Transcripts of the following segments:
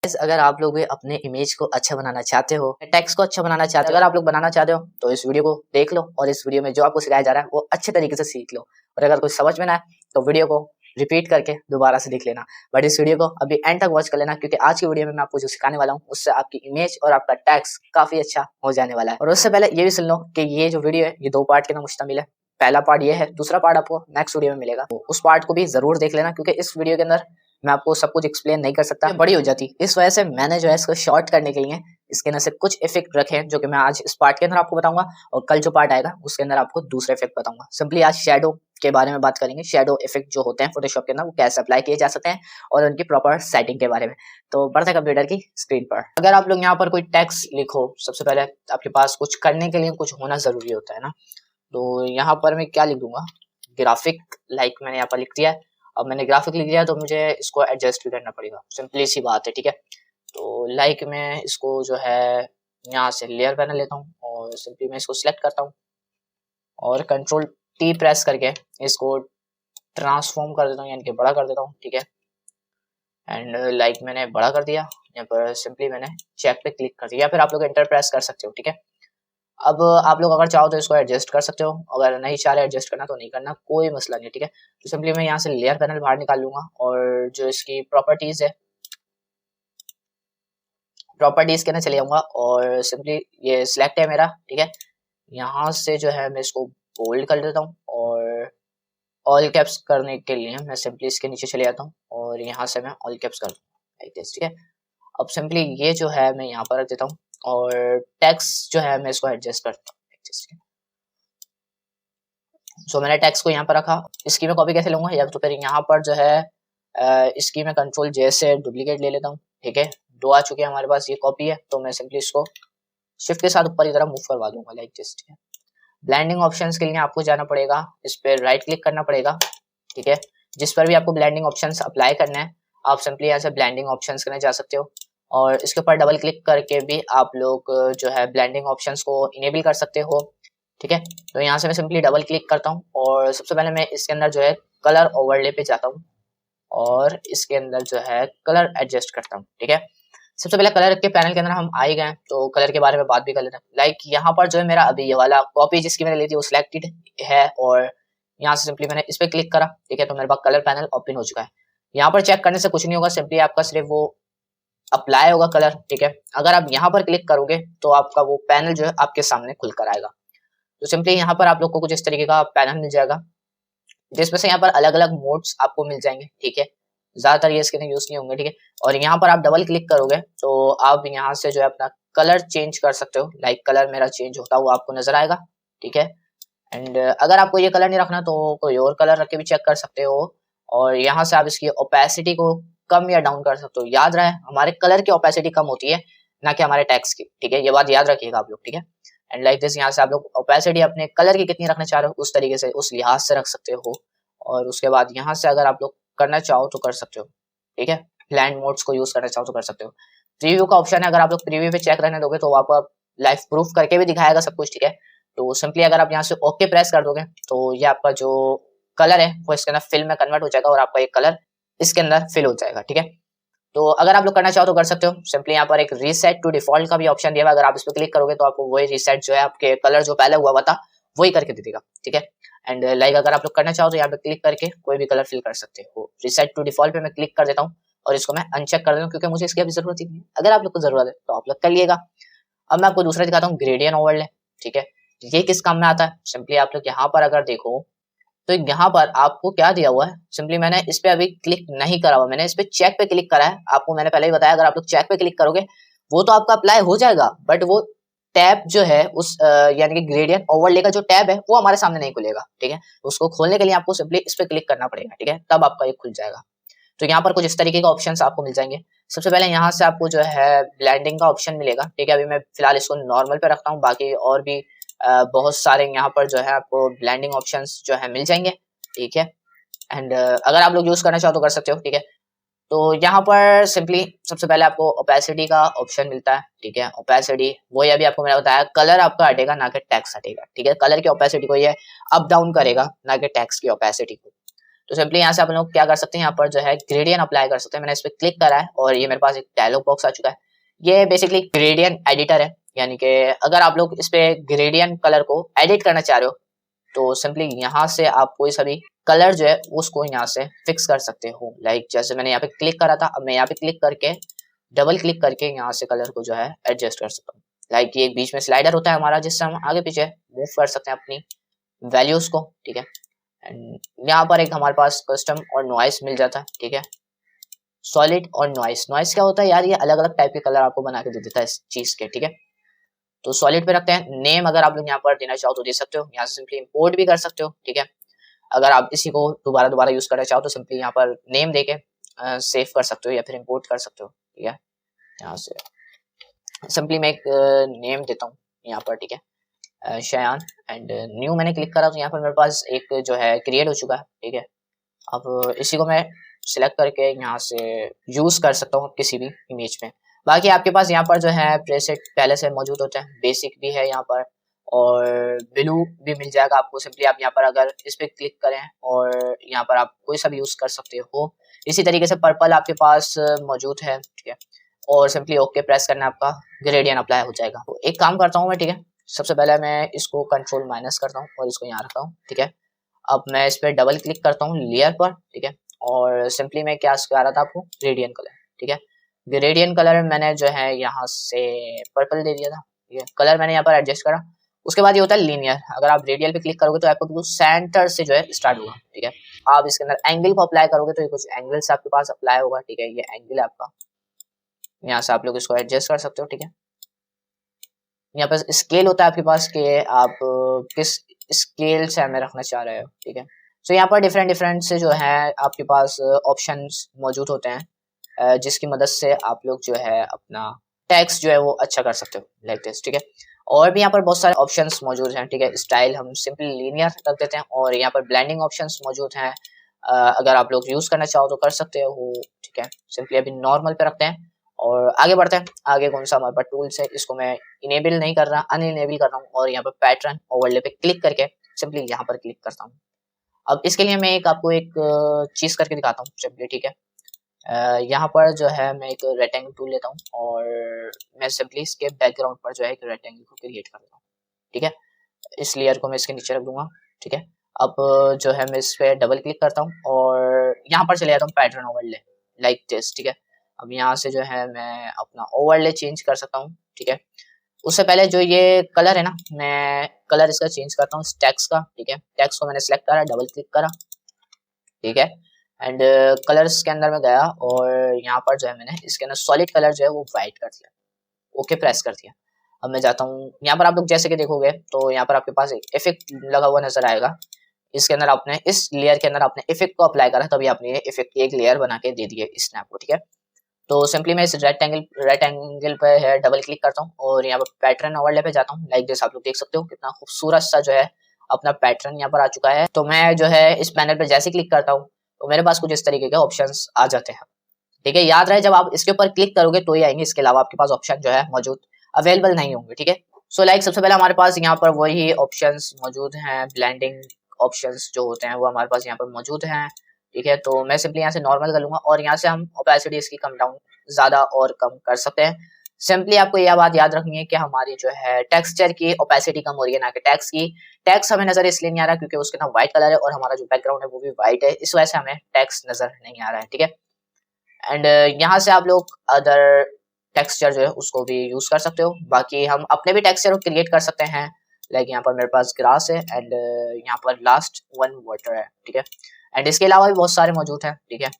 Guys, अगर आप लोग भी अपने इमेज को अच्छा बनाना चाहते हो, टेक्स्ट को अच्छा बनाना चाहते हो, अगर आप लोग बनाना चाहते हो तो इस वीडियो को देख लो और इस वीडियो में जो आपको सिखाया जा रहा है वो अच्छे तरीके से सीख लो। और अगर कुछ समझ में ना आए तो वीडियो को रिपीट करके दोबारा से देख लेना, बट इस वीडियो को अभी एंड तक वॉच कर लेना, क्योंकि आज की वीडियो में मैं आपको जो सिखाने वाला हूँ उससे आपकी इमेज और आपका टेक्स्ट काफी अच्छा हो जाने वाला है। और उससे पहले ये भी सुन लो कि ये जो वीडियो है ये 2 पार्ट के ना मुश्तमिल है। पहला पार्ट ये है, दूसरा पार्ट आपको नेक्स्ट वीडियो में मिलेगा, तो उस पार्ट को भी जरूर देख लेना, क्योंकि इस वीडियो के अंदर मैं आपको सब कुछ एक्सप्लेन नहीं कर सकता, बड़ी हो जाती। इस वजह से मैंने जो है इसको शॉर्ट करने के लिए इसके अंदर से कुछ इफेक्ट रखे हैं, जो कि मैं आज इस पार्ट के अंदर आपको बताऊंगा, और कल जो पार्ट आएगा उसके अंदर आपको दूसरे इफेक्ट बताऊंगा। सिंपली आज शेडो के बारे में बात करेंगे, शेडो इफेक्ट जो होते हैं फोटोशॉप के अंदर वो कैसे अप्लाई किए जा सकते हैं और उनकी प्रॉपर सेटिंग के बारे में। तो बढ़ते हैं कंप्यूटर की स्क्रीन पर। अगर आप लोग यहाँ पर कोई टेक्स्ट लिखो, सबसे पहले आपके पास कुछ करने के लिए कुछ होना जरूरी होता है ना। तो यहाँ पर मैं क्या लिख दूंगा, ग्राफिक, लाइक मैंने यहाँ पर लिख दिया है। अब मैंने ग्राफिक लिख दिया तो मुझे इसको एडजस्ट भी करना पड़ेगा, सिंपली सी बात है, ठीक है। तो लाइक मैं इसको जो है यहाँ से लेयर पैनल लेता हूँ और सिंपली मैं इसको सिलेक्ट करता हूँ और कंट्रोल टी प्रेस करके इसको ट्रांसफॉर्म कर देता हूँ, यानी कि बड़ा कर देता हूँ, ठीक है। एंड लाइक मैंने बड़ा कर दिया, यहाँ पर सिंपली मैंने चेक पे क्लिक कर दिया, या फिर आप लोग एंटर प्रेस कर सकते हो, ठीक है। अब आप लोग अगर चाहो तो इसको एडजस्ट कर सकते हो, अगर नहीं चाह रहे एडजस्ट करना तो नहीं करना, कोई मसला नहीं, ठीक है। तो सिंपली मैं यहाँ से लेयर पैनल बाहर निकाल लूंगा और जो इसकी प्रॉपर्टीज है, प्रॉपर्टीज के अंदर चले जाऊंगा और सिंपली ये सिलेक्ट है मेरा, ठीक है। यहाँ से जो है मैं इसको बोल्ड कर देता हूँ और ऑल कैप्स करने के लिए मैं सिंपली इसके नीचे चले जाता हूँ और यहाँ से मैं ऑल कैप्स कर दूंगा, ठीक है। अब सिंपली ये जो है मैं यहाँ पर रख देता हूँ और टेक्स्ट जो है मैं इसको एडजस्ट करता हूँ, ठीक है। सो मैंने टेक्स्ट को यहाँ पर रखा, इसकी मैं कॉपी कैसे लूंगा, या तो फिर यहाँ पर जो है इसकी मैं कंट्रोल जे से डुप्लीकेट ले लेता हूँ, ठीक है। 2 आ चुके हैं हमारे पास, ये कॉपी है, तो मैं सिंपली इसको शिफ्ट के साथ ऊपर की तरफ मूव करवा दूंगा, लाइक दिस, ठीक है। ब्लेंडिंग ऑप्शंस के लिए आपको जाना पड़ेगा, इस पर राइट क्लिक करना पड़ेगा, ठीक है। जिस पर भी आपको ब्लेंडिंग ऑप्शंस अप्लाई करना है आप सिंपली यहाँ से ब्लेंडिंग ऑप्शंस करने जा सकते हो और इसके ऊपर डबल क्लिक करके भी आप लोग जो है ब्लेंडिंग ऑप्शंस को इनेबल कर सकते हो, ठीक है। तो यहाँ से मैं सिंपली डबल क्लिक करता हूँ और सबसे पहले मैं इसके अंदर जो है कलर ओवरले पे जाता हूँ और इसके अंदर जो है कलर एडजस्ट करता हूँ, ठीक है। सबसे पहले कलर के पैनल के अंदर हम आ ही गए, तो कलर के बारे में बात भी कर लेते हैं। लाइक यहाँ पर जो है मेरा अभी ये वाला कॉपी जिसकी मैंने ली थी वो सिलेक्टेड है और यहाँ से सिंपली मैंने इस पर क्लिक करा, ठीक है। तो मेरे पास कलर पैनल ओपन हो चुका है। यहाँ पर चेक करने से कुछ नहीं होगा, सिंपली आपका सिर्फ वो अप्लाई होगा कलर, ठीक है। अगर आप यहाँ पर क्लिक करोगे तो आपका वो पैनल जो है आपके सामने खुलकर आएगा। तो सिंपली यहाँ पर आप लोग को कुछ इस तरीके का पैनल मिल जाएगा, जिसमें से यहाँ पर अलग अलग मोड्स आपको मिल जाएंगे, ठीक है। ज्यादातर ये इसके यूज नहीं होंगे, ठीक है। और यहाँ पर आप डबल क्लिक करोगे तो आप यहाँ से जो है अपना कलर चेंज कर सकते हो, लाइक कलर मेरा चेंज होता हुआ आपको नजर आएगा, ठीक है। एंड अगर आपको ये कलर नहीं रखना तो कोई और कलर रख के भी चेक कर सकते हो और यहाँ से आप इसकी ओपेसिटी को कम या डाउन कर सकते हो। याद रहे हमारे कलर की ओपेसिटी कम होती है, ना कि हमारे टेक्स्ट की, ठीक है। ये बात याद रखिएगा आप लोग, ठीक है। एंड लाइक दिस, यहाँ से आप लोग ओपेसिटी अपने कलर की कितनी रखना चाह रहे हो उस तरीके से, उस लिहाज से रख सकते हो। और उसके बाद यहाँ से अगर आप लोग करना चाहो तो कर सकते हो, ठीक है। ब्लेंड मोड्स को यूज करना चाहो तो कर सकते हो। प्रीव्यू का ऑप्शन है, अगर आप लोग प्रीव्यू पे चेक रहने दोगे तो आपको लाइव प्रूफ करके भी दिखाएगा सब कुछ, ठीक है। तो सिंपली अगर आप यहाँ से ओके प्रेस कर दोगे तो ये आपका जो कलर है वो इसके अंदर फिल में कन्वर्ट हो जाएगा और आपका ये कलर इसके अंदर फिल हो जाएगा, ठीक है। तो अगर आप लोग करना चाहो तो कर सकते हो। सिंपली यहाँ पर एक रीसेट टू डिफॉल्ट का भी ऑप्शन दिया हुआ है, अगर आप इस पर क्लिक करोगे तो आपको वही रीसेट जो है आपके कलर जो पहले हुआ था वही करके दे देगा, ठीक है। एंड लाइक अगर आप लोग करना चाहो तो यहाँ पे क्लिक करके कोई भी कलर फिल कर सकते हो। रीसेट टू डिफॉल्ट पे मैं क्लिक कर देता हूँ और इसको मैं अनचेक कर देता हूँ, क्योंकि मुझे इसकी अभी जरूरत ही नहीं है। अगर आप लोग को जरूरत है तो आप लोग कर लिएगा। अब मैं आपको दूसरा दिखाता हूँ, ग्रेडियंट ओवरले, ठीक है। ये किस काम में आता है, सिंपली आप लोग यहाँ पर अगर देखो तो यहाँ पर आपको क्या दिया हुआ है, सिंपली मैंने इस पे अभी क्लिक नहीं करा हुआ, मैंने इस पे चेक पे क्लिक करा है। आपको मैंने पहले ही बताया अगर आप लोग चेक पे क्लिक करोगे वो तो आपका अप्लाई हो जाएगा, बट वो टैब जो है उस यानी कि ग्रेडियंट ओवरले का जो टैब है वो हमारे सामने नहीं खुलेगा, ठीक है। उसको खोलने के लिए आपको सिंपली इस पे क्लिक करना पड़ेगा, ठीक है, तब आपका ये खुल जाएगा। तो यहाँ पर कुछ इस तरीके का ऑप्शंस आपको मिल जाएंगे। सबसे पहले यहाँ से आपको जो है ब्लेंडिंग का ऑप्शन मिलेगा, ठीक है। अभी मैं फिलहाल इसको नॉर्मल पे रखता हूँ, बाकी और भी बहुत सारे यहाँ पर जो है आपको ब्लेंडिंग ऑप्शंस जो है मिल जाएंगे, ठीक है। एंड अगर आप लोग यूज करना चाहो तो कर सकते हो, ठीक है। तो यहाँ पर सिंपली सबसे पहले आपको ओपेसिटी का ऑप्शन मिलता है, ठीक है। ओपेसिटी वही अभी आपको मैंने बताया, कलर आपका हटेगा ना कि टेक्स्ट हटेगा, ठीक है। कलर की ओपेसिटी को ये अप डाउन करेगा ना कि टेक्स्ट की ओपेसिटी को। तो सिंपली यहाँ से आप लोग क्या कर सकते हैं, यहाँ पर जो है ग्रेडियंट अप्लाई कर सकते हैं। मैंने इस पर क्लिक करा है और ये मेरे पास एक डायलॉग बॉक्स आ चुका है। ये बेसिकली ग्रेडियंट एडिटर है, यानी कि अगर आप लोग इस पे ग्रेडियंट कलर को एडिट करना चाह रहे हो तो सिंपली यहाँ से आप कोई सा भी कलर जो है उसको यहाँ से फिक्स कर सकते हो। लाइक जैसे मैंने यहाँ पे क्लिक करा था, अब मैं यहाँ पे क्लिक करके डबल क्लिक करके यहाँ से कलर को जो है एडजस्ट कर सकता हूँ। लाइक ये बीच में स्लाइडर होता है हमारा, जिससे हम आगे पीछे मूव कर सकते हैं अपनी वैल्यूज को, ठीक है। एंड यहाँ पर एक हमारे पास कस्टम और नॉइस मिल जाता है, ठीक है। सॉलिड और नॉइस, नॉइस क्या होता है यार, ये अलग अलग टाइप के कलर आपको बना के दे देता है इस चीज के, ठीक है। तो सॉलिड पे रखते हैं। नेम अगर आप लोग यहाँ पर देना चाहो तो दे सकते हो, यहाँ से सिंपली इंपोर्ट भी कर सकते हो, ठीक है। अगर आप इसी को दोबारा दोबारा यूज करना चाहो तो सिंपली यहाँ पर नेम देके सेव कर सकते हो या फिर इंपोर्ट कर सकते हो, ठीक है। यहाँ से सिंपली मैं एक नेम देता हूँ यहाँ पर, ठीक है, शयान। एंड न्यू मैंने क्लिक करा तो यहाँ पर मेरे पास एक जो है क्रिएट हो चुका है, ठीक है। अब इसी को मैं सिलेक्ट करके यहाँ से यूज कर सकता हूँ किसी भी इमेज में। बाकी आपके पास यहाँ पर जो है प्रेसेट पहले से मौजूद होते हैं, बेसिक भी है यहाँ पर और ब्लू भी मिल जाएगा आपको। सिंपली आप यहाँ पर अगर इस पे क्लिक करें और यहाँ पर आप कोई सा भी यूज कर सकते हो। इसी तरीके से पर्पल आपके पास मौजूद है, ठीक है। और सिंपली ओके प्रेस करना, आपका ग्रेडियंट अप्लाई हो जाएगा। तो एक काम करता हूँ मैं, ठीक है। सबसे पहले मैं इसको कंट्रोल माइनस करता हूँ और इसको यहाँ रखता हूँ, ठीक है। अब मैं इस पर डबल क्लिक करता हूँ लेयर पर, ठीक है। और सिंपली मैं क्या सिखा रहा था आपको, ग्रेडियंट कलर, ठीक है। ग्रेडियंट कलर मैंने जो है यहाँ से पर्पल दे दिया था, ठीक है। कलर मैंने यहाँ पर एडजस्ट करा। उसके बाद ये होता है लीनियर। अगर आप रेडियल पे क्लिक करोगे तो आपको बिल्कुल सेंटर से जो है स्टार्ट होगा, ठीक है। आप इसके अंदर एंगल को अप्लाई करोगे तो ये कुछ एंगल से आपके पास अप्लाई होगा, ठीक है। ये एंगल है आपका, यहाँ से आप लोग इसको एडजस्ट कर सकते हो, ठीक है। यहाँ पर स्केल होता है आपके पास कि आप किस स्केल से हमें रखना चाह रहे हो, ठीक है। तो यहाँ पर डिफरेंट डिफरेंट से जो है आपके पास ऑप्शंस मौजूद होते हैं, जिसकी मदद से आप लोग जो है अपना टेक्स्ट जो है वो अच्छा कर सकते हो, लाइक दिस, ठीक है। और भी यहाँ पर बहुत सारे ऑप्शंस मौजूद हैं, ठीक है। स्टाइल हम सिंपली लीनियर रख देते हैं और यहाँ पर ब्लेंडिंग ऑप्शंस मौजूद हैं। अगर आप लोग यूज करना चाहो तो कर सकते हो, ठीक है। सिंपली अभी नॉर्मल पे रखते हैं और आगे बढ़ते हैं। आगे कौन सा हमारे पास टूल्स है, इसको मैं इनेबल नहीं कर रहा, अनइनेबल कर रहा हूँ और यहाँ पर पैटर्न ओवरले पे क्लिक करके सिंपली यहाँ पर क्लिक करता हूँ। अब इसके लिए मैं आपको एक चीज करके दिखाता हूँ सिंपली, ठीक है। यहाँ पर जो है मैं एक रेक्टेंगल टूल लेता हूँ और मैं सिंपली इसके बैकग्राउंड पर जो है एक रेक्टेंगल को क्रिएट कर देता हूँ, ठीक है। इस लेयर को मैं इसके नीचे रख दूंगा, ठीक है। अब जो है मैं इस पे डबल क्लिक करता हूँ और यहाँ पर चले जाता हूँ पैटर्न ओवरले, लाइक दिस, ठीक है। अब यहाँ से जो है मैं अपना ओवरले चेंज कर सकता हूँ, ठीक है। उससे पहले जो ये कलर है ना, मैं कलर इसका चेंज करता हूँ टेक्स्ट का, ठीक है। टेक्स्ट को मैंने सेलेक्ट करा, डबल क्लिक करा, ठीक है। एंड कलर्स के अंदर में गया और यहाँ पर जो है मैंने इसके अंदर सॉलिड कलर जो है वो व्हाइट कर दिया, ओके प्रेस कर दिया। अब मैं जाता हूँ यहाँ पर, आप लोग जैसे कि देखोगे तो यहाँ पर आपके पास एक इफेक्ट लगा हुआ नजर आएगा। इसके अंदर आपने इस लेयर के अंदर आपने इफेक्ट को अप्लाई करा, तभी आपने ये इफेक्ट की एक लेयर बना के दे दी है इस स्नैप को, ठीक है। तो सिंपली मैं इस रेक्टेंगल पे है डबल क्लिक करता हूँ और यहाँ पर पैटर्न ओवरले पे जाता हूँ। लाइक जैसे आप लोग देख सकते हो कितना खूबसूरत सा जो है अपना पैटर्न यहाँ पर आ चुका है। तो मैं जो है इस पैनल पे जैसे क्लिक करता हूँ तो मेरे पास कुछ इस तरीके के ऑप्शंस आ जाते हैं, ठीक है। याद रहे जब आप इसके ऊपर क्लिक करोगे तो ही आएंगे, इसके अलावा आपके पास ऑप्शन जो है मौजूद अवेलेबल नहीं होंगे, ठीक है। सो लाइक सबसे पहले हमारे पास यहाँ पर वही ऑप्शंस मौजूद हैं, ब्लेंडिंग ऑप्शंस जो होते हैं वो हमारे पास यहाँ पर मौजूद हैं, ठीक है। तो मैं सिंपली यहाँ से नॉर्मल कर लूंगा और यहाँ से हम ओपेसिटी इसकी कम डाउन ज्यादा और कम कर सकते हैं। सिंपली आपको यह बात याद रखनी है कि हमारी जो है टेक्सचर की ओपेसिटी कम हो रही है, ना कि टेक्स्ट की। टेक्स्ट हमें नजर इसलिए नहीं आ रहा क्योंकि उसके ना व्हाइट कलर है और हमारा जो बैकग्राउंड है वो भी व्हाइट है, इस वजह से हमें टेक्स्ट नजर नहीं आ रहा है, ठीक है। एंड यहाँ से आप लोग अदर टेक्सचर जो है उसको भी यूज कर सकते हो। बाकी हम अपने भी टेक्सचर को क्रिएट कर सकते हैं। लाइक यहाँ पर मेरे पास ग्रास है एंड यहाँ पर लास्ट वन वाटर है, ठीक है। एंड इसके अलावा भी बहुत सारे मौजूद हैं, ठीक है।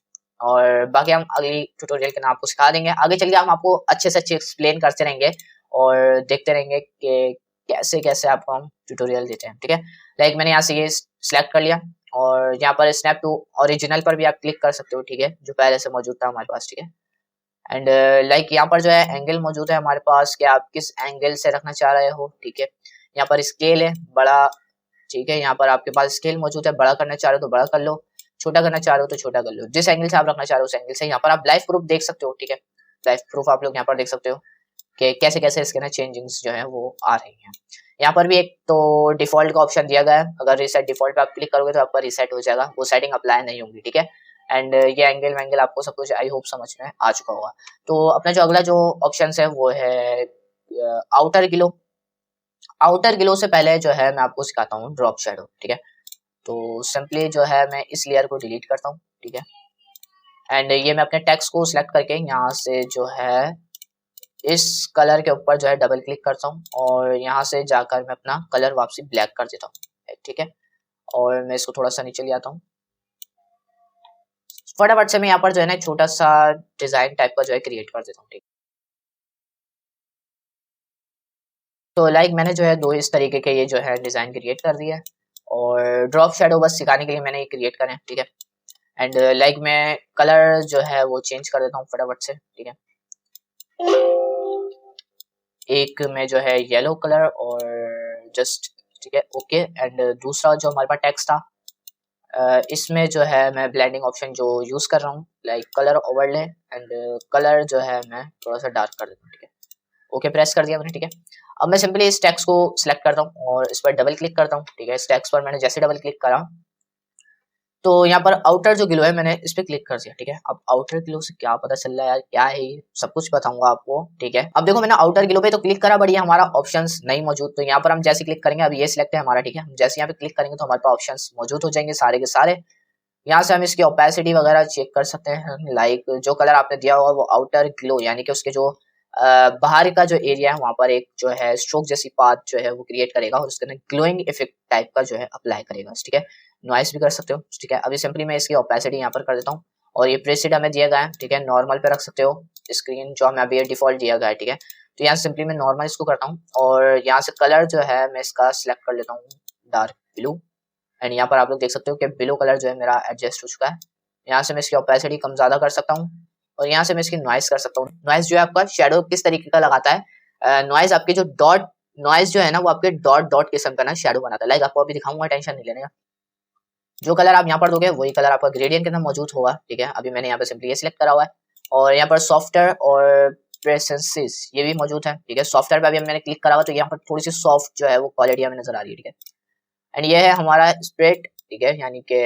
और बाकी हम अगली ट्यूटोरियल के नाम आपको सिखा देंगे। आगे चल के हम आपको अच्छे से अच्छे एक्सप्लेन करते रहेंगे और देखते रहेंगे कि कैसे कैसे आपको हम ट्यूटोरियल देते हैं, ठीक है। लाइक मैंने यहाँ से ये सिलेक्ट कर लिया और यहाँ पर स्नैप टू ओरिजिनल पर भी आप क्लिक कर सकते हो, ठीक है, जो पहले से मौजूद था हमारे पास, ठीक है। एंड लाइक यहाँ पर जो है एंगल मौजूद है हमारे पास कि आप किस एंगल से रखना चाह रहे हो, ठीक है। यहाँ पर स्केल है बड़ा, ठीक है। यहाँ पर आपके पास स्केल मौजूद है, बड़ा करना चाह रहे हो तो बड़ा कर लो, छोटा करना चाह रहे हो तो छोटा कर लो, जिस एंगल से आप रखना चाह रहे हो उस एंगल से। यहाँ पर आप लाइव प्रूफ देख सकते हो, ठीक है। लाइव प्रूफ आप लोग यहाँ पर देख सकते हो कि कैसे कैसे इसके ना चेंजिंग्स जो है वो आ रही हैं। यहाँ पर भी एक तो डिफॉल्ट का ऑप्शन दिया गया है, अगर रिसेट डिफॉल्ट पे आप क्लिक करोगे तो आपका रिसेट हो जाएगा, वो सेटिंग अप्लाई नहीं होंगी, ठीक है। एंड ये एंगल वैंगल आपको सब कुछ आई होप समझ में आ चुका होगा। तो अपना जो अगला जो ऑप्शन है वो है आउटर ग्लो। आउटर ग्लो से पहले जो है मैं आपको सिखाता हूँ ड्रॉप शेडो, ठीक है। तो सिंपली जो है मैं इस लेयर को डिलीट करता हूँ, ठीक है। एंड ये मैं अपने टेक्स्ट को सिलेक्ट करके यहाँ से जो है इस कलर के ऊपर जो है डबल क्लिक करता हूँ और यहाँ से जाकर मैं अपना कलर वापसी ब्लैक कर देता हूँ, ठीक है। और मैं इसको थोड़ा सा नीचे ले आता हूँ, फटाफट से मैं यहाँ पर जो है ना छोटा सा डिजाइन टाइप का जो है क्रिएट कर देता हूँ, ठीक। तो लाइक मैंने जो है दो इस तरीके के ये जो है डिजाइन क्रिएट कर दिया है और ड्रॉप शेडो बस सिखाने के लिए मैंने ये क्रिएट करे, ठीक है। एंड लाइक मैं कलर जो है वो चेंज कर देता हूँ फटाफट से, ठीक है। एक में जो है येलो कलर और जस्ट, ठीक है, ओके। एंड दूसरा जो हमारे पास टेक्स्ट था इसमें जो है मैं ब्लेंडिंग ऑप्शन जो यूज कर रहा हूँ like colour overlay and colour जो है मैं थोड़ा सा डार्क कर देता हूँ, ठीक है। ओके प्रेस कर दिया मैंने, ठीक है। अब मैं सिंपली इस टेक्स्ट को सिलेक्ट करता हूँ और इस पर डबल क्लिक करता हूँ, ठीक है। इस टेक्स्ट पर मैंने जैसे डबल क्लिक करा तो यहाँ पर आउटर जो ग्लो है मैंने इस पे क्लिक कर दिया, ठीक है। अब आउटर ग्लो से क्या पता चल रहा है यार, क्या है ये सब कुछ बताऊंगा आपको, ठीक है। अब देखो मैंने आउटर ग्लो पे तो क्लिक करा, बढ़िया हमारा ऑप्शंस नहीं मौजूद, तो यहाँ पर हम जैसे क्लिक करेंगे, अब ये सिलेक्ट है हमारा, ठीक है। हम जैसे यहाँ पे क्लिक करेंगे तो हमारे पास ऑप्शंस मौजूद हो जाएंगे सारे के सारे। यहाँ से हम इसकी ओपेसिटी वगैरह चेक कर सकते हैं, लाइक जो कलर आपने दिया होगा वो आउटर ग्लो यानी कि उसके जो बाहर का जो एरिया है वहां पर एक जो है स्ट्रोक जैसी पाथ जो है वो क्रिएट करेगा और उसके अंदर ग्लोइंग इफेक्ट टाइप का जो है अप्लाई करेगा, ठीक है। नॉइस भी कर सकते हो, ठीक है। अभी सिंपली मैं इसकी ओपेसिटी यहाँ पर कर देता हूँ और ये प्रीसेट हमें दिया गया है, ठीक है। नॉर्मल पे रख सकते हो, स्क्रीन जो हमें अभी डिफॉल्ट दिया गया है, ठीक है। तो यहाँ सिंपली मैं नॉर्मल इसको करता हूँ और यहाँ से कलर जो है मैं इसका सिलेक्ट कर लेता हूँ डार्क ब्लू। एंड यहाँ पर आप लोग देख सकते हो कि ब्लू कलर जो है मेरा एडजस्ट हो चुका है। यहाँ से मैं इसकी ओपेसिटी कम ज्यादा कर सकता हूँ और यहाँ से मैं इसकी नॉइस कर सकता हूँ। नॉइस जो है आपका शेडो किस तरीके का लगाता है, नॉइस आपकी जो डॉट नॉइस जो है ना वो आपके डॉट डॉट किस्म का ना शेडो बनाता है। लाइक आपको अभी दिखाऊंगा, टेंशन नहीं लेने का। जो कलर आप यहाँ पर दोगे वही कलर आपका ग्रेडियंट के अंदर मौजूद होगा, ठीक है। अभी मैंने यहाँ पे सिंपली ये सिलेक्ट करा हुआ है और यहाँ पर सॉफ्टवेयर और प्रेसेंसेस ये भी मौजूद है, ठीक है। सॉफ्टवेयर पे अभी मैंने क्लिक करा हुआ तो यहाँ पर थोड़ी सी सॉफ्ट जो है वो क्वालिटी हमें नजर आ रही है, ठीक है। एंड ये है हमारा स्प्रेड, ठीक है, यानी कि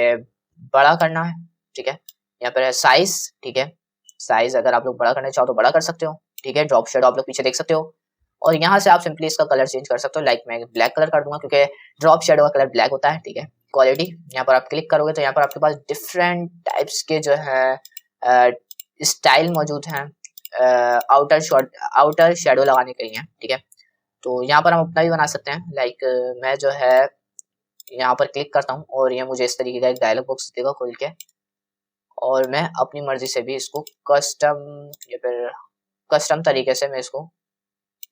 बड़ा करना है, ठीक है। यहाँ पर है साइज, ठीक है। साइज अगर आप लोग बड़ा करना चाहो तो बड़ा कर सकते हो, ठीक है। ड्रॉप शेडो आप लोग पीछे देख सकते हो और यहाँ से आप सिंपली इसका कलर चेंज कर सकते हो। लाइक मैं ब्लैक कलर कर दूंगा क्योंकि ड्रॉप शेडो का कलर ब्लैक होता है, ठीक है। क्वालिटी यहाँ पर आप क्लिक करोगे तो यहाँ पर आपके पास डिफरेंट टाइप्स के जो है स्टाइल मौजूद हैं आउटर शेडो लगाने के लिए, ठीक है। तो यहाँ पर हम अपना भी बना सकते हैं। लाइक मैं जो है यहाँ पर क्लिक करता हूँ और ये मुझे इस तरीके का एक डायलॉग बॉक्स देगा खोल के और मैं अपनी मर्जी से भी इसको कस्टम या फिर कस्टम तरीके से मैं इसको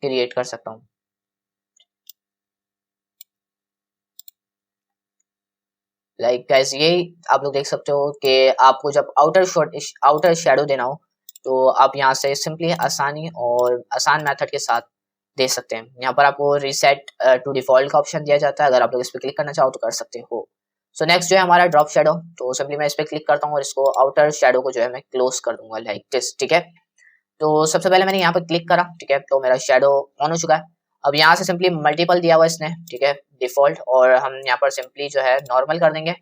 क्रिएट कर सकता हूँ। लाइक गाइस ये आप लोग देख सकते हो कि आपको जब आउटर शेडो देना हो तो आप यहाँ से सिंपली आसानी और आसान मेथड के साथ दे सकते हैं। यहाँ पर आपको रीसेट टू डिफॉल्ट का ऑप्शन दिया जाता है, अगर आप लोग इस पर क्लिक करना चाहो तो कर सकते हो। सो नेक्स्ट जो है हमारा ड्रॉप शेडो, तो सिंपली मैं इस पर क्लिक करता हूँ और इसको आउटर शेडो को जो है मैं क्लोज कर दूंगा लाइक दिस, ठीक है। तो सबसे पहले मैंने यहाँ पर क्लिक करा, ठीक है, तो मेरा शेडो ऑन हो चुका है। अब यहाँ से सिंपली मल्टीपल दिया हुआ इसने, ठीक है, डिफॉल्ट, और हम यहाँ पर सिंपली जो है नॉर्मल कर देंगे,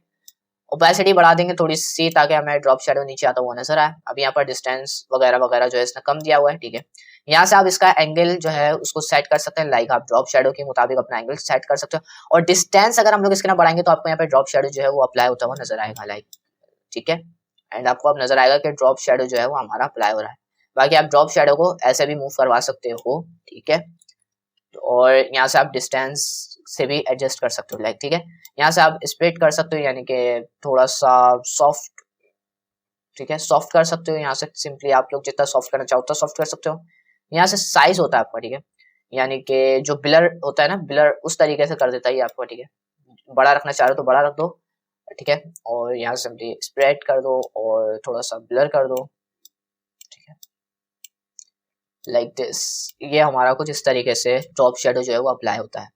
ओपेसिटी बढ़ा देंगे थोड़ी सी ताकि हमें ड्रॉप शेडो नीचे आता हुआ नजर आए। अब यहाँ पर डिस्टेंस वगैरह वगैरह जो है इसने कम दिया हुआ है, ठीक है। यहाँ से आप इसका एंगल जो है उसको सेट कर सकते हैं, लाइक आप ड्रॉप शेडो के मुताबिक अपना एंगल सेट कर सकते हो और डिस्टेंस अगर हम लोग इसके ना बढ़ाएंगे तो आपको यहाँ पे ड्रॉप शेडो जो है वो अप्लाई होता हुआ नजर आएगा, लाइक, ठीक है। एंड आपको अब नजर आएगा कि ड्रॉप शेडो जो है वो हमारा अप्लाई हो रहा है। बाकी आप ड्रॉप शेडो को ऐसे भी मूव करवा सकते हो, ठीक है, और यहाँ से आप डिस्टेंस से भी एडजस्ट कर सकते हो, लाइक, ठीक है। यहाँ से आप स्प्लिट कर सकते हो यानी कि थोड़ा सा सॉफ्ट, ठीक है, सॉफ्ट कर सकते हो। यहाँ से सिंपली आप लोग जितना सॉफ्ट करना चाहो उतना सॉफ्ट कर सकते हो। यहाँ से साइज होता है आपका, ठीक है, यानी कि जो ब्लर होता है ना, ब्लर उस तरीके से कर देता है आपको, ठीक है। बड़ा रखना चाह रहे हो तो बड़ा रख दो, ठीक है, और यहाँ से सिंपली स्प्रेड कर दो और थोड़ा सा ब्लर कर दो, ठीक है, लाइक दिस। ये हमारा कुछ इस तरीके से ड्रॉप शेडो जो है वो अप्लाई होता है,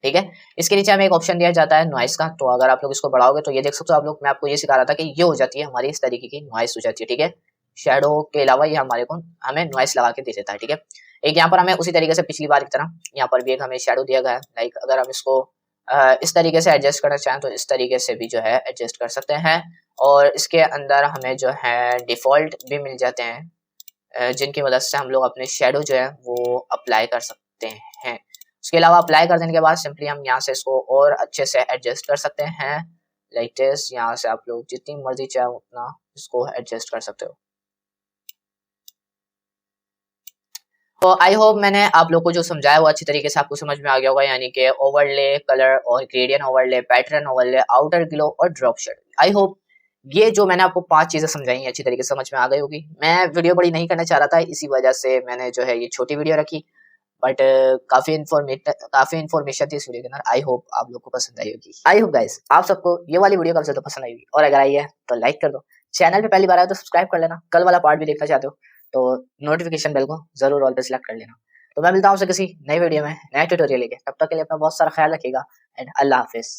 ठीक है। इसके नीचे हमें एक ऑप्शन दिया जाता है नॉइस का, तो अगर आप लोग इसको बढ़ाओगे तो ये देख सकते हो आप लोग, मैं आपको ये सिखा रहा था कि ये हो जाती है हमारी इस तरीके की नॉइस हो जाती है, ठीक है। शेडो के अलावा ये हमारे को हमें नॉइस लगा के दे देता है, ठीक है। एक यहाँ पर हमें उसी तरीके से पिछली बार की तरह यहाँ पर भी एक हमें शेडो दिया गया है। लाइक अगर हम इसको इस तरीके से एडजस्ट करना चाहें तो इस तरीके से भी जो है एडजस्ट कर सकते हैं। और इसके अंदर हमें जो है डिफॉल्ट भी मिल जाते हैं जिनकी मदद से हम लोग अपने शेडो जो है वो अप्लाई कर सकते हैं। उसके अलावा अप्लाई कर देने के बाद सिंपली हम यहाँ से इसको और अच्छे से एडजस्ट कर सकते हैं। लाइक दिस, यहाँ से आप लोग जितनी मर्जी चाहे उतना इसको एडजस्ट कर सकते हो। तो आई होप मैंने आप लोग को जो समझाया वो अच्छी तरीके से आपको समझ में आ गया होगा, यानी कि ओवरले, कलर और gradient overlay, pattern overlay, outer glow और ड्रॉप शेडो। आई होप ये जो मैंने आपको 5 चीजें समझाई अच्छी तरीके से समझ में आ गई होगी। मैं वीडियो बड़ी नहीं करना चाह रहा था, इसी वजह से मैंने जो है ये छोटी वीडियो रखी, बट काफी इन्फॉर्मेशन थी इस वीडियो के अंदर। आई होप आप लोग को पसंद आई होगी। आई होप गाइस आप सबको ये वाली वीडियो कब से तो पसंद आई होगी, और अगर आई है तो लाइक कर दो। चैनल पे पहली बार आए तो सब्सक्राइब कर लेना। कल वाला पार्ट भी देखना चाहते हो तो नोटिफिकेशन बेल को जरूर ऑल पे सिलेक्ट कर लेना। तो मैं मिलता हूँ आपसे किसी नई वीडियो में नए ट्यूटोरियल लेके, तब तक के लिए अपना बहुत सारा ख्याल रखिएगा एंड अल्लाह हाफिज।